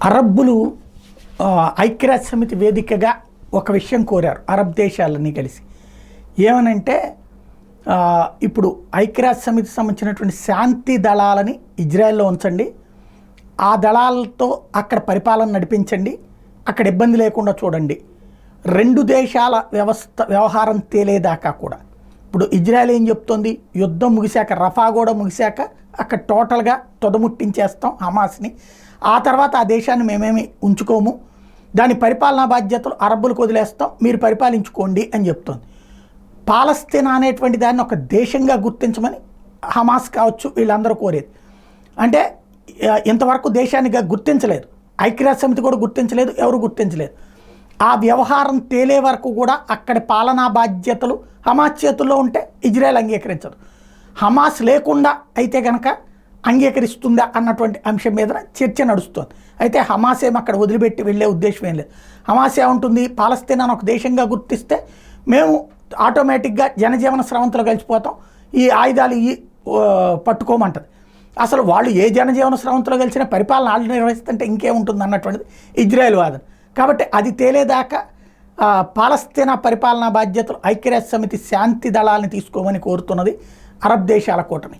అరబ్బులు ఐక్యరాజ్య సమితి వేదికగా ఒక విషయం కోరారు అరబ్ దేశాలన్నీ కలిసి. ఏమనంటే ఇప్పుడు ఐక్యరాజ్య సమితికి సంబంధించినటువంటి శాంతి దళాలని ఇజ్రాయెల్లో ఉంచండి, ఆ దళాలతో అక్కడ పరిపాలన నడిపించండి, అక్కడ ఇబ్బంది లేకుండా చూడండి. రెండు దేశాల వ్యవహారం తేలేదాకా కూడా. ఇప్పుడు ఇజ్రాయెల్ ఏం చెప్తోంది, యుద్ధం ముగిశాక, రఫా కూడా ముగిశాక అక్కడ టోటల్గా తొదముట్టించేస్తాం హమాస్ని, ఆ తర్వాత ఆ దేశాన్ని మేమేమి ఉంచుకోము, దాని పరిపాలనా బాధ్యతలు అరబ్బులకు వదిలేస్తాం, మీరు పరిపాలించుకోండి అని చెప్తోంది. పాలస్తీనా అనేటువంటి దాన్ని ఒక దేశంగా గుర్తించమని హమాస్ కావచ్చు వీళ్ళందరూ కోరేది. అంటే ఇంతవరకు దేశాన్ని గుర్తించలేదు, ఐక్యరాజ్య సమితి కూడా గుర్తించలేదు, ఎవరు గుర్తించలేదు. ఆ వ్యవహారం తేలే వరకు కూడా అక్కడి పాలనా బాధ్యతలు హమాస్ చేతుల్లో ఉంటే ఇజ్రాయెల్ అంగీకరించదు. హమాస్ లేకుండా అయితే కనుక అంగీకరిస్తుందా అన్నటువంటి అంశం మీద చర్చ నడుస్తుంది. అయితే హమాస్ ఏం అక్కడ వదిలిపెట్టి వెళ్ళే ఉద్దేశం ఏం లేదు. హమాస్ ఏముంటుంది, పాలస్తీనాను ఒక దేశంగా గుర్తిస్తే మేము ఆటోమేటిక్గా జనజీవన స్రవంతిలో కలిసిపోతాం, ఈ ఆయుధాలు పట్టుకోమంటది. అసలు వాళ్ళు ఏ జనజీవన స్రవంతిలో కలిసిన పరిపాలన వాళ్ళు నిర్వహిస్తుంటే ఇంకేముంటుంది అన్నటువంటిది ఇజ్రాయెల్ వాదన. కాబట్టి అది తేలేదాకా పాలస్తీనా పరిపాలనా బాధ్యతలు ఐక్యరాజ్య సమితి శాంతి దళాలను తీసుకోమని కోరుతున్నది అరబ్ దేశాల కూటమి.